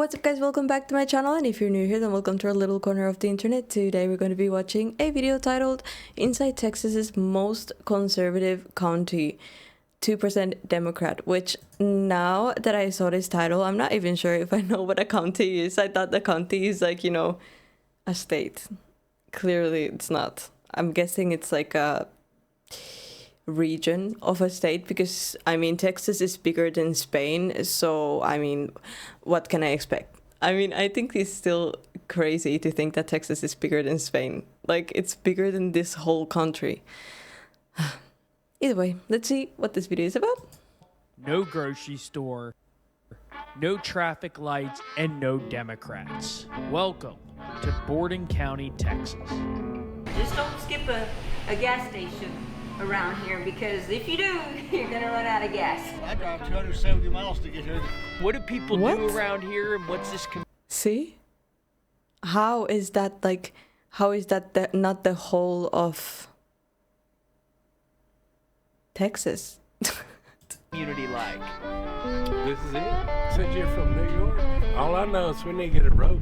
What's up guys, welcome back to my channel, and if you're new here then welcome to our little corner of the internet. Today we're going to be watching a video titled Inside Texas's Most Conservative County, 2% Democrat, which now that I saw this title, I'm not even sure if I know what a county is. I thought the county is like, you know, a state. Clearly it's not. I'm guessing it's like a region of a state, because I mean Texas is bigger than Spain, so I mean what can I expect? I mean, I think it's still crazy to think that Texas is bigger than Spain. Like, it's bigger than this whole country. Either way, let's see what this video is about. No grocery store, no traffic lights, and no Democrats. Welcome to Borden County, Texas. Just don't skip a gas station around here, because if you do, you're gonna run out of gas. I drive 270 miles to get here. What do people do around here, and what's this? See? How is that like, how is that not the whole of Texas? Community like? This is it. Since you're from New York, all I know is we need to get a road.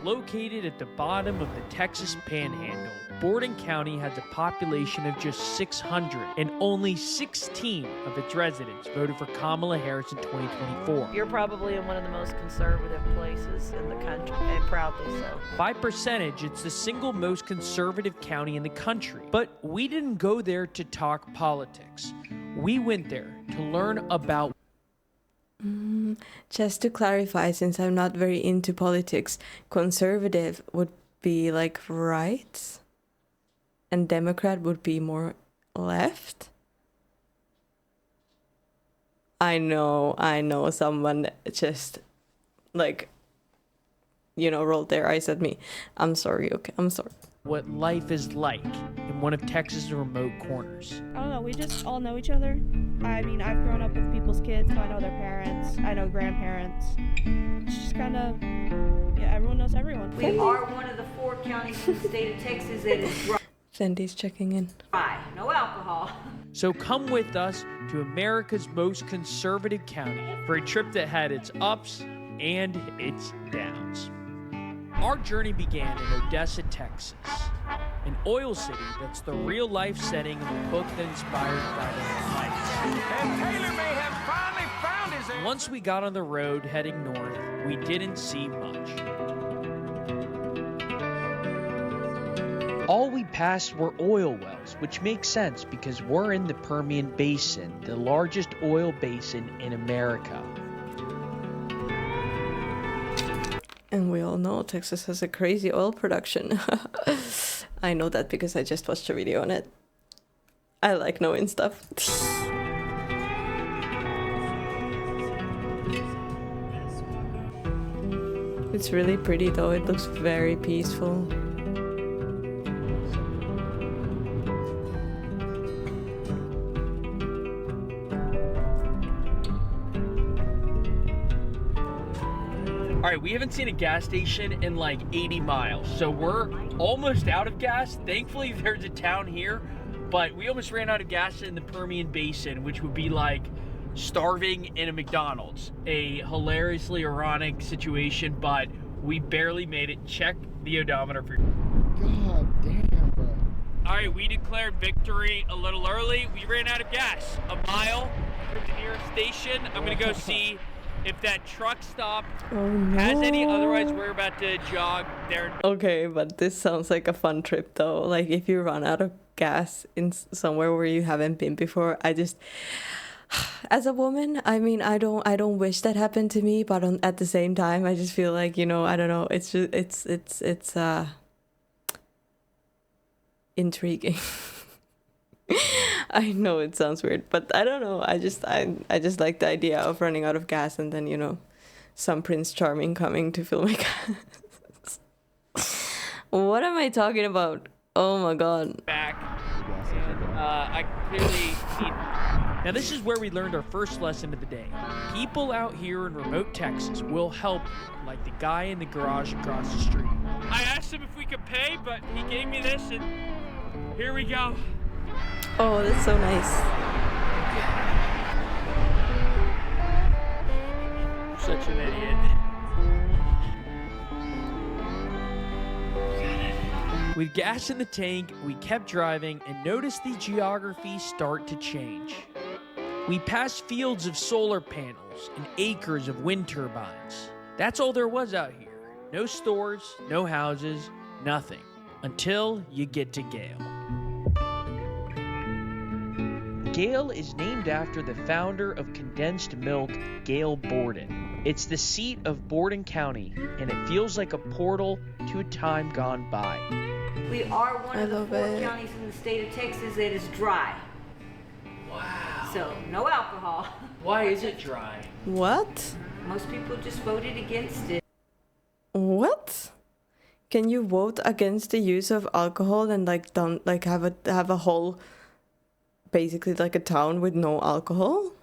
Located at the bottom of the Texas Panhandle, Borden County has a population of just 600, and only 16 of its residents voted for Kamala Harris in 2024. You're probably in one of the most conservative places in the country, and proudly so. By percentage, it's the single most conservative county in the country. But we didn't go there to talk politics. We went there to learn about. Just to clarify, since I'm not very into politics, conservative would be like right, and Democrat would be more left. I know someone just like, you know, rolled their eyes at me. I'm sorry, okay, I'm sorry. What life is like in one of Texas' remote corners. I don't know, we just all know each other. I mean, I've grown up with people's kids, so I know their parents, I know grandparents. It's just kind of, yeah, everyone knows everyone. We are one of the 4 counties in the state of Texas that is Cindy's checking in. dry, no alcohol. So come with us to America's most conservative county for a trip that had its ups and its downs. Our journey began in Odessa, Texas, an oil city that's the real-life setting of the book that inspired Friday Night Lights. And Taylor may have finally found his answer. Once we got on the road heading north, we didn't see much. All we passed were oil wells, which makes sense because we're in the Permian Basin, the largest oil basin in America. And we all know Texas has a crazy oil production. I know that because I just watched a video on it. I like knowing stuff. It's really pretty though, it looks very peaceful. All right, we haven't seen a gas station in like 80 miles, so we're almost out of gas. Thankfully, there's a town here, but we almost ran out of gas in the Permian Basin, which would be like starving in a McDonald's. A hilariously ironic situation, but we barely made it. Check the odometer for. God damn, bro. All right, we declared victory a little early. We ran out of gas. A mile from the nearest station. I'm gonna go see if that truck stop has any. Otherwise, we're about to jog there. Okay, but this sounds like a fun trip though. Like if you run out of gas in somewhere where you haven't been before, I just, as a woman, I mean, I don't wish that happened to me, but at the same time, I just feel like, you know, I don't know. It's just, it's intriguing. I know it sounds weird, but I don't know. I just like the idea of running out of gas and then, you know, some Prince Charming coming to fill my gas. What am I talking about? Oh my god. Back. And, I clearly need. Now this is where we learned our first lesson of the day. People out here in remote Texas will help, like the guy in the garage across the street. I asked him if we could pay, but he gave me this, and here we go. Oh, that's so nice. Such an idiot. With gas in the tank, we kept driving and noticed the geography start to change. We passed fields of solar panels and acres of wind turbines. That's all there was out here. No stores, no houses, nothing. Until you get to Gail. Gail is named after the founder of condensed milk, Gail Borden. It's the seat of Borden County, and it feels like a portal to a time gone by. We are one of the love 4 it. counties in the state of Texas that is dry. Wow. So, no alcohol. Why is it dry? What? Most people just voted against it. What? Can you vote against the use of alcohol and like don't like have a whole, basically like a town with no alcohol?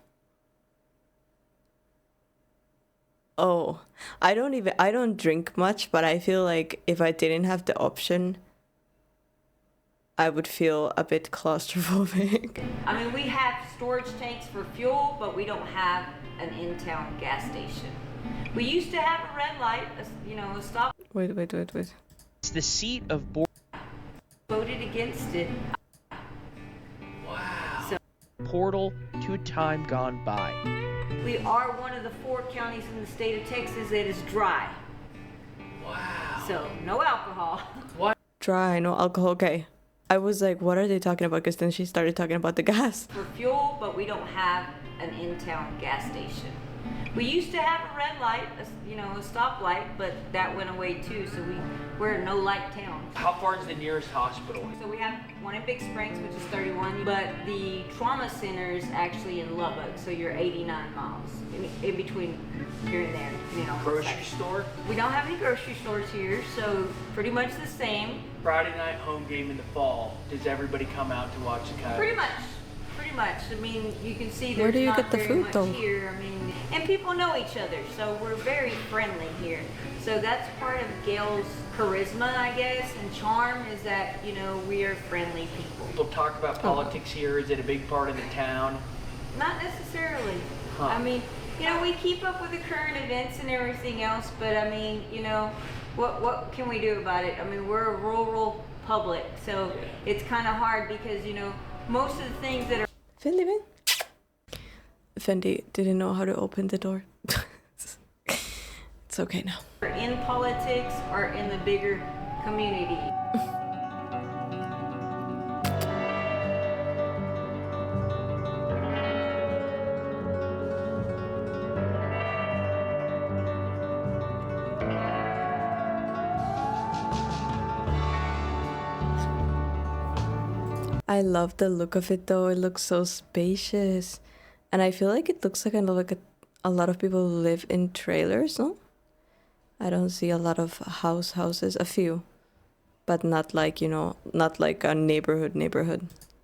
Oh, I don't drink much, but I feel like if I didn't have the option, I would feel a bit claustrophobic. I mean, we have storage tanks for fuel, but we don't have an in-town gas station. We used to have a red light, a stop. Wait. It's the seat of Borden. Voted against it. Wow. So, Portal to a time gone by. we are one of the 4 counties in the state of Texas that is dry. Wow. So, no alcohol. Dry, no alcohol. Okay. I was like, what are they talking about? Because then she started talking about the gas. For fuel, but we don't have an in-town gas station. We used to have a red light, a stoplight, but that went away too. So we're a no-light town. How far is the nearest hospital? So we have one in Big Springs, which is 31, but the trauma center is actually in Lubbock. So you're 89 miles in between here and there. Grocery store? We don't have any grocery stores here, so pretty much the same. Friday night home game in the fall. Does everybody come out to watch the Coyotes? Pretty much. I mean, you can see there's Where do you not get the very food, much though? here. I mean, and people know each other, so we're very friendly here. So that's part of Gail's charisma, I guess, and charm is that, we are friendly people. People talk about politics here. Is it a big part of the town? Not necessarily. Huh. I mean, we keep up with the current events and everything else, but I mean, what can we do about it? I mean, we're a rural public, so it's kind of hard because, most of the things that are Fendi didn't know how to open the door. It's okay now. in politics or in the bigger community. I love the look of it though. It looks so spacious. And I feel like it looks like a lot of people live in trailers, no? I don't see a lot of houses, a few. But not like, not like a neighborhood.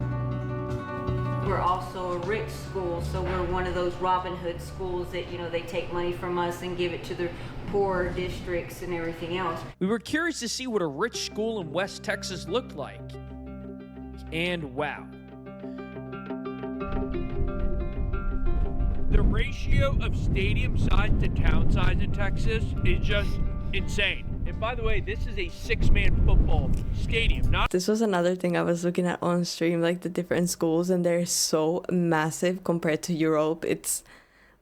We're also a rich school, so we're one of those Robin Hood schools that, they take money from us and give it to the poorer districts and everything else. We were curious to see what a rich school in West Texas looked like. And wow. The ratio of stadium size to town size in Texas is just insane. And by the way, this is a 6-man football stadium, not... This was another thing I was looking at on stream, like the different schools, and they're so massive compared to Europe. It's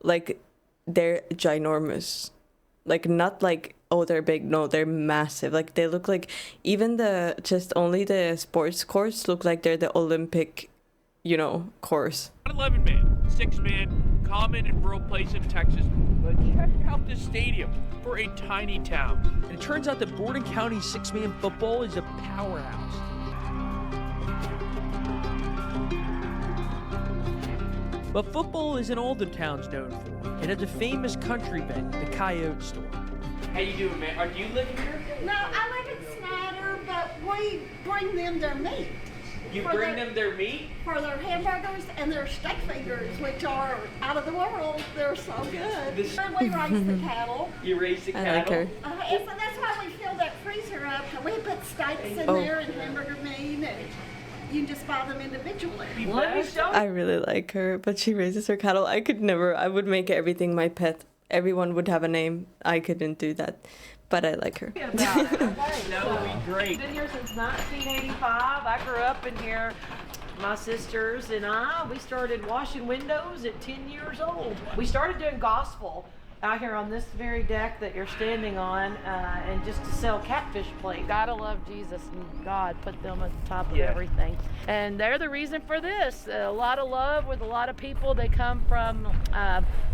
like they're ginormous. Like not like, oh, they're big. No, they're massive. Like they look like even only the sports courts look like they're the Olympic, course. Not 11-man, 6-man, common and rural place in Texas. But check out this stadium for a tiny town. And it turns out that Borden County 6-man football is a powerhouse. But football isn't all the town's known for. It has a famous country band, the Coyote Store. How you doing, man? Do you live here? No, I live in Snyder, but we bring them their meat. You bring them their meat? For their hamburgers and their steak fingers, which are out of the world. They're so good. And we raise the cattle. You raise the cattle? I like her. And so that's why we fill that freezer up. And we put steaks in there and hamburger meat, and you can just buy them individually. I really like her, but she raises her cattle. I would make everything my pet. everyone would have a name. I couldn't do that, but I like her. That would be great. Been here since 1985. I grew up in here. My sisters and we started washing windows at 10 years old. We started doing gospel out here on this very deck that you're standing on, and just to sell catfish plates. Gotta love Jesus, and God put them at the top of everything. And they're the reason for this. A lot of love with a lot of people. They come from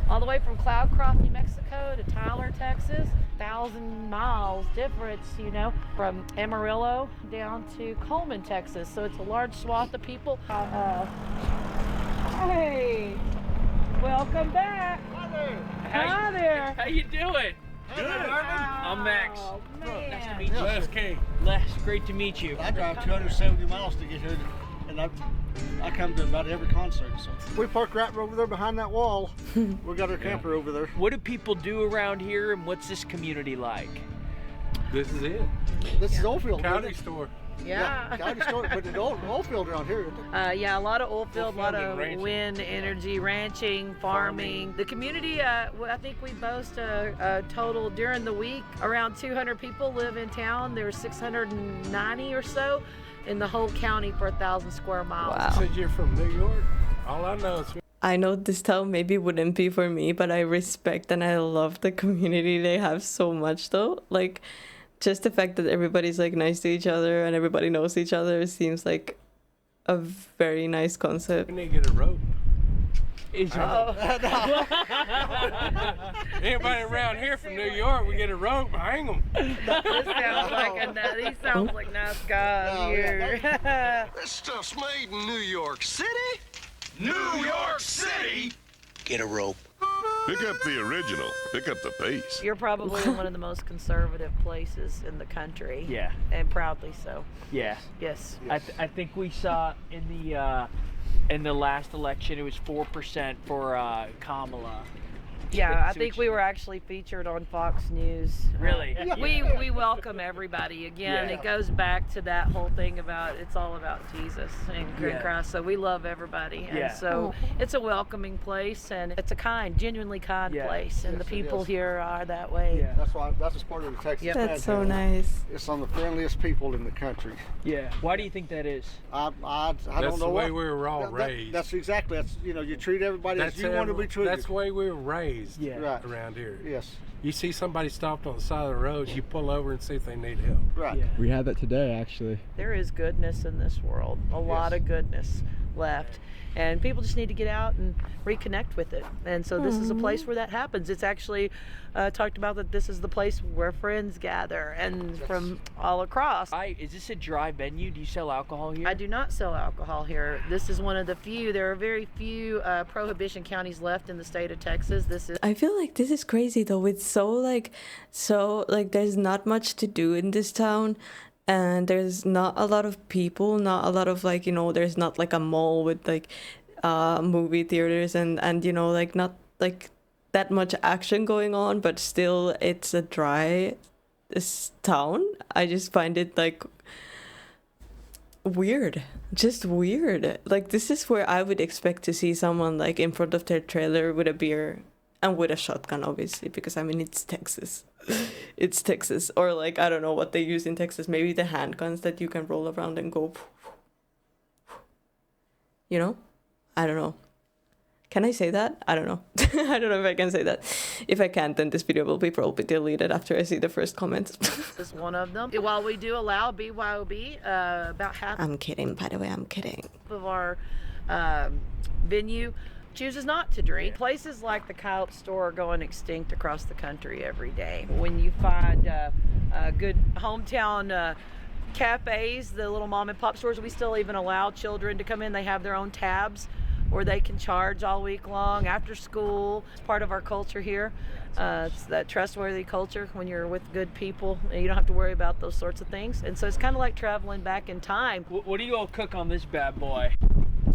all the way from Cloudcroft, New Mexico to Tyler, Texas. 1,000 miles difference, you know, from Amarillo down to Coleman, Texas. So it's a large swath of people. Hey, welcome back. Hi there. How you doing? Good. I'm Max. Oh, Nice to man. meet you. Les King. Les, great to meet you. I drive 270 miles to get here, and I come to about every concert. So we park right over there behind that wall. We got our camper over there. What do people do around here, and what's this community like? This is it. This is Oldfield. County store. Yeah. County store, but it's Oldfield around here. Isn't it? Yeah, a lot of oil field, a lot and of ranching. wind energy, ranching, farming. The community, I think we boast a total during the week, around 200 people live in town. There's 690 or so in the whole county for 1,000 square miles. Wow. Said you're from New York. All I know is I know this town maybe wouldn't be for me, but I respect and I love the community they have so much though. Like, just the fact that everybody's like nice to each other and everybody knows each other seems like a very nice concept. we need to get a rope. Is Anybody around here from New York, we get a rope, hang them. This sounds like he sounds like nice guy here. This stuff's made in New York City. New York City? Get a rope. Pick up the original. Pick up the pace. You're probably in one of the most conservative places in the country. Yeah. And proudly so. Yeah. Yes. I think we saw in the last election it was 4% for Kamala. Yeah, I think we were actually featured on Fox News. Really? We welcome everybody. Again, it goes back to that whole thing about it's all about Jesus and Christ. So we love everybody. And so it's a welcoming place, and it's a genuinely kind place. And the people here are that way. Yeah. That's just part of the Texas That's so Panhandle. nice. It's some of the friendliest people in the country. Yeah. Why do you think that is? I That's don't know the way what. we were all raised. That's exactly. That's you treat everybody as you want to be treated. That's the way we were raised Right. around here. Yes. You see somebody stopped on the side of the road, you pull over and see if they need help. Right. Yeah. We had that today, actually. There is goodness in this world, a lot of goodness left. And people just need to get out and reconnect with it. And so this is a place where that happens. It's actually talked about that this is the place where friends gather and from all across. Is this a dry venue? Do you sell alcohol here? I do not sell alcohol here. This is one of the few. There are very few prohibition counties left in the state of Texas. This is. I feel like this is crazy though. It's so there's not much to do in this town. And there's not a lot of people, not a lot of there's not like a mall with like movie theaters and not like that much action going on, but still it's a dry town. I just find it like weird, just weird. Like this is where I would expect to see someone like in front of their trailer with a beer and with a shotgun, obviously, because I mean it's Texas. It's Texas. Or like I don't know what they use in Texas, maybe the handguns that you can roll around and go, I don't know. Can I say that? I don't know. I don't know if I can say that. If I can't, then this video will be probably deleted after I see the first comments. Is one of them. While we do allow BYOB, about half I'm kidding, by the way, I'm kidding. of our venue chooses not to drink. Places like the Coyote store are going extinct across the country every day. When you find good hometown cafes, the little mom and pop stores, we still even allow children to come in. They have their own tabs where they can charge all week long after school. It's part of our culture here. It's that trustworthy culture when you're with good people and you don't have to worry about those sorts of things. And so it's kind of like traveling back in time. What do you all cook on this bad boy?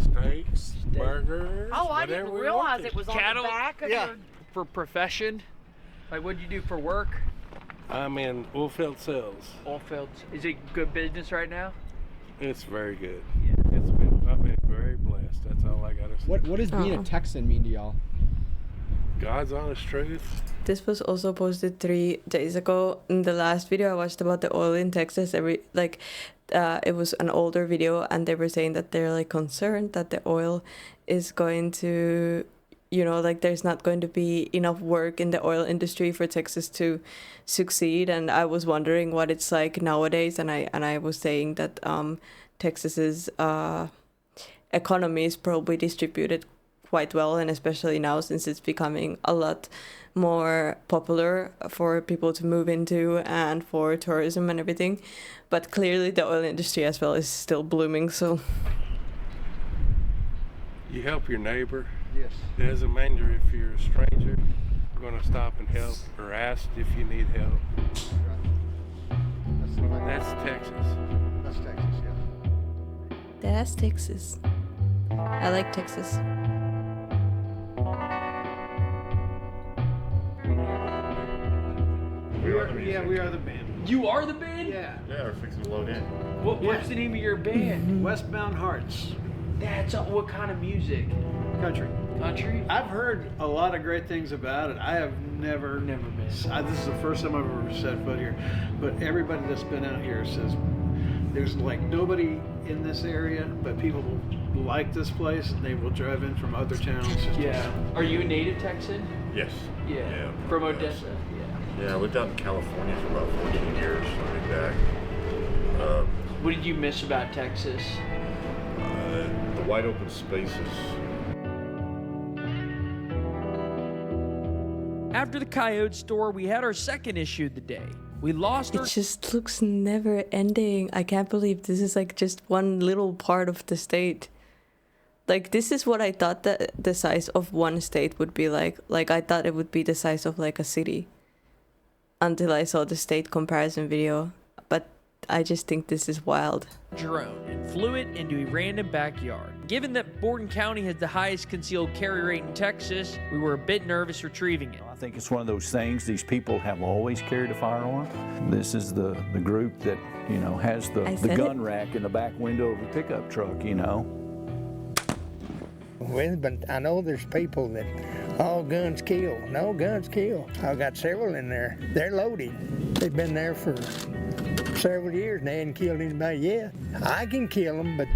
Steaks, burgers. Oh, I whatever didn't we realize wanted. it was on Cattle? the back of Yeah. your... For profession? Like what'd you do for work? I'm in oilfield sales. Oilfields. Is it good business right now? It's very good. Yeah. I've been very blessed. That's all I gotta say. What does being a Texan mean to y'all? God's honest truth. This was also posted 3 days ago. In the last video I watched about the oil in Texas, it was an older video, and they were saying that they're like concerned that the oil is going to, like there's not going to be enough work in the oil industry for Texas to succeed. And I was wondering what it's like nowadays, and I was saying that Texas's economy is probably distributed quite well, and especially now since it's becoming a lot more popular for people to move into and for tourism and everything. But clearly the oil industry as well is still blooming, so. You help your neighbor. Yes. It doesn't matter if you're a stranger. You're going to stop and help or ask if you need help. That's Texas. That's Texas, yeah. That's Texas. I like Texas. We are the band. You are the band? Yeah. Yeah, we're fixing to load in. What's the name of your band? Westbound Hearts. That's what kind of music? Country. Country? I've heard a lot of great things about it. I have never been. This is the first time I've ever set foot here. But everybody that's been out here says there's like nobody in this area, but people like this place and they will drive in from other towns. Yeah. Are you a native Texan? Yes. Yeah. From Odessa? Yeah, I lived out in California for about 14 years. I moved back. What did you miss about Texas? The wide open spaces. After the coyote store, we had our second issue of the day. We lost our... It just looks never ending. I can't believe this is like just one little part of the state. Like, this is what I thought that the size of one state would be like. Like, I thought it would be the size of like a city. Until I saw the state comparison video. But I just think this is wild. Drone and flew it into a random backyard. Given that Borden County has the highest concealed carry rate in Texas, we were a bit nervous retrieving it. I think it's one of those things, these people have always carried a firearm. This is the group that, has the gun rack in the back window of a pickup truck, Well, but I know there's people that all guns kill. No, guns kill. I've got several in there. They're loaded. They've been there for several years and they hadn't killed anybody yet. I can kill them, but...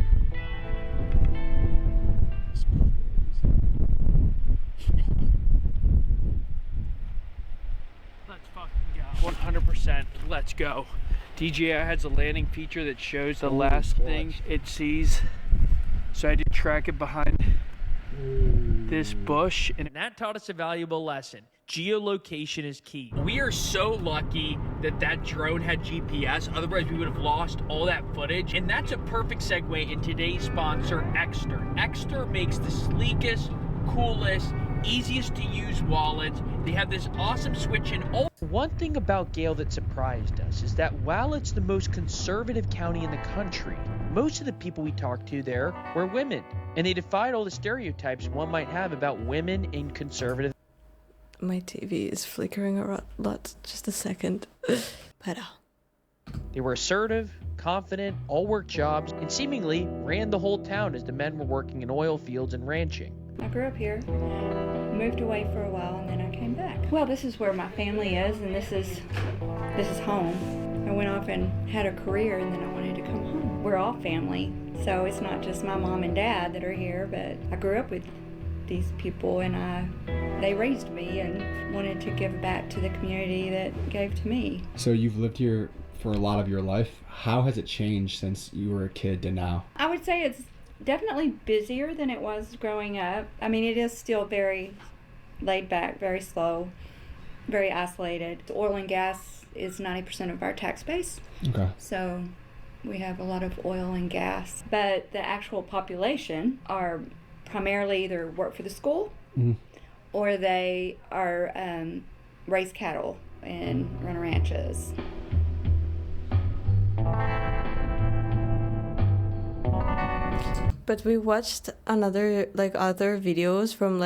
Let's fucking go. 100%. Let's go. DJI has a landing feature that shows the last thing it sees. So I did track it behind this bush, and that taught us a valuable lesson. Geolocation is key. We are so lucky that that drone had GPS, otherwise we would have lost all that footage. And that's a perfect segue in today's sponsor, Exter. Exter makes the sleekest, coolest, easiest to use wallets. They have this awesome switch in. One thing about Gail that surprised us is that while it's the most conservative county in the country, most of the people we talked to there were women, and they defied all the stereotypes one might have about women in conservative. My TV is flickering a lot. Just a second. Better. They were assertive, confident, all worked jobs, and seemingly ran the whole town as the men were working in oil fields and ranching. I grew up here, moved away for a while, and then I came back. Well, this is where my family is, and this is home. I went off and had a career, and then I wanted to come home. We're all family, so it's not just my mom and dad that are here, but I grew up with these people, and they raised me and wanted to give back to the community that gave to me. So you've lived here for a lot of your life. How has it changed since you were a kid to now? I would say it's definitely busier than it was growing up. I mean, it is still very laid back, very slow, very isolated. Oil and gas is 90% of our tax base. Okay. So we have a lot of oil and gas. But the actual population are primarily either work for the school or they are raise cattle and run ranches. But we watched other videos from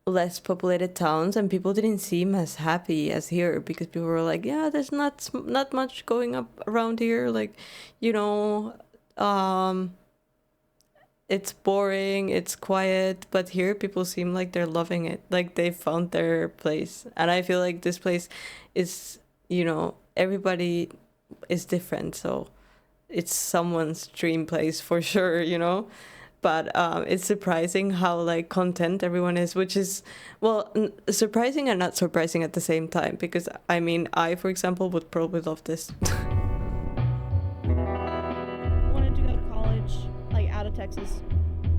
less populated towns, and people didn't seem as happy as here, because people were like, yeah, there's not much going up around here, it's boring, it's quiet, but here people seem like they're loving it, like they found their place. And I feel like this place is, you know, everybody is different, so it's someone's dream place for sure, you know. But it's surprising how like content everyone is, which is, well, surprising and not surprising at the same time, because I mean, I, for example, would probably love this. Wanted to go to college, like out of Texas,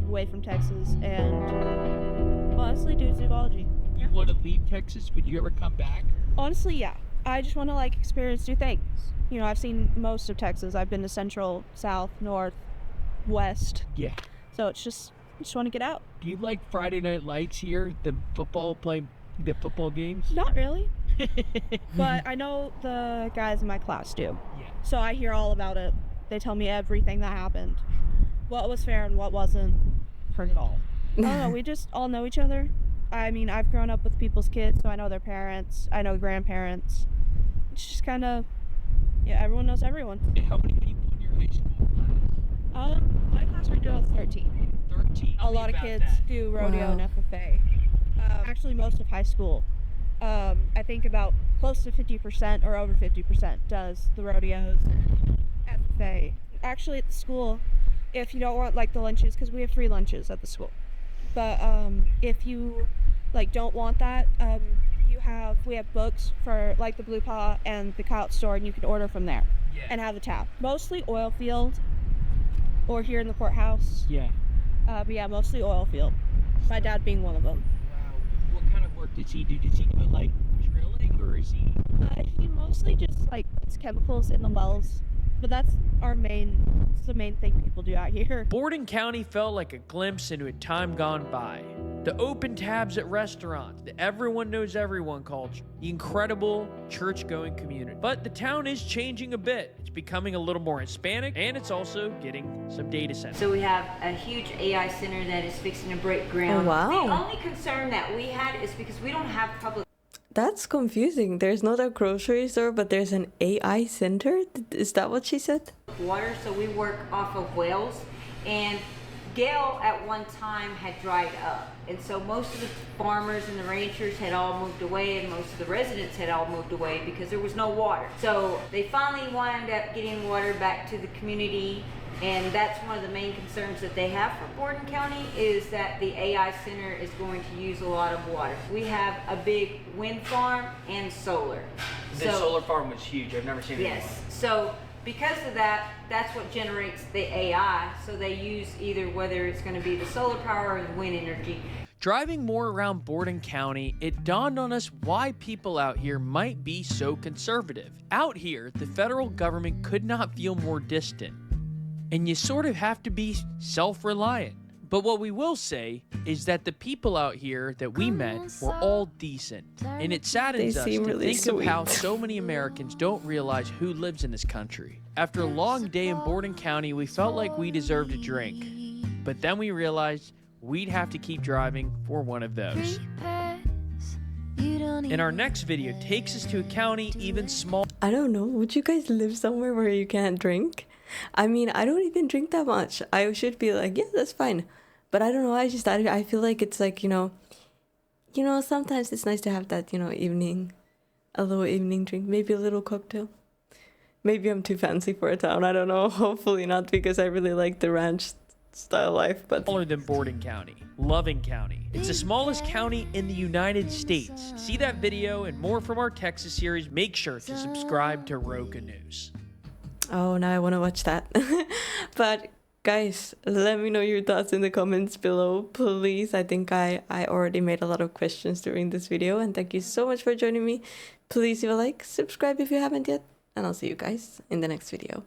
away from Texas, and honestly do zoology. You want to leave Texas? Would you ever come back? Honestly, yeah. I just want to like experience new things. You know, I've seen most of Texas. I've been to Central, South, North, West. Yeah. So it's just, I just want to get out. Do you like Friday Night Lights here? The football games? Not really. But I know the guys in my class do. Yeah. So I hear all about it. They tell me everything that happened. What was fair and what wasn't. Heard it all. I don't know, we just all know each other. I mean, I've grown up with people's kids, so I know their parents. I know grandparents. It's just kind of, yeah, everyone knows everyone. How many people in your high school class? My class right now is 13. 13. A lot of kids do rodeo and FFA. Actually, most of high school. I think about close to 50% or over 50% does the rodeos, FFA. Actually, at the school, if you don't want like the lunches, because we have free lunches at the school. But if you like don't want that, we have books for like the Blue Paw and the Coyote store, and you can order from there and have a tap. Mostly oil field, or here in the courthouse. Yeah. But yeah, mostly oil field. My dad being one of them. Wow. What kind of work does he do? Does he do it like drilling, or is he? He mostly just like puts chemicals in the wells. But that's the main thing people do out here. Borden County felt like a glimpse into a time gone by. The open tabs at restaurants, the everyone knows everyone culture, the incredible church-going community. But the town is changing a bit. It's becoming a little more Hispanic, and it's also getting some data centers. So we have a huge AI center that is fixing to break ground. Oh, wow. The only concern that we had is because we don't have public. That's confusing. There's not a grocery store, but there's an AI center? Is that what she said? Water, so we work off of wells, and Gail at one time had dried up, and so most of the farmers and the ranchers had all moved away, and most of the residents had all moved away because there was no water. So they finally wound up getting water back to the community, and that's one of the main concerns that they have for Borden County, is that the AI center is going to use a lot of water. We have a big wind farm and solar. The solar farm was huge. I've never seen it. Yes. So because of that, that's what generates the AI. So they use either, whether it's going to be the solar power or the wind energy. Driving more around Borden County, it dawned on us why people out here might be so conservative. Out here, the federal government could not feel more distant. And you sort of have to be self-reliant. But what we will say is that the people out here that we met were all decent. And it saddens us to think of how so many Americans don't realize who lives in this country. After a long day in Borden County, we felt like we deserved a drink. But then we realized we'd have to keep driving for one of those. And our next video takes us to a county even smaller. I don't know. Would you guys live somewhere where you can't drink? I mean, I don't even drink that much. I should be like, yeah, that's fine. But I don't know. I feel like it's like, you know, sometimes it's nice to have that, a little evening drink, maybe a little cocktail. Maybe I'm too fancy for a town. I don't know. Hopefully not, because I really like the ranch style life. But smaller than Borden County, Loving County. It's the smallest county in the United States. See that video and more from our Texas series. Make sure to subscribe to Roca News. Oh, now I want to watch that. But guys, let me know your thoughts in the comments below, please. I think I already made a lot of questions during this video, and thank you so much for joining me. Please leave a like, subscribe if you haven't yet, and I'll see you guys in the next video.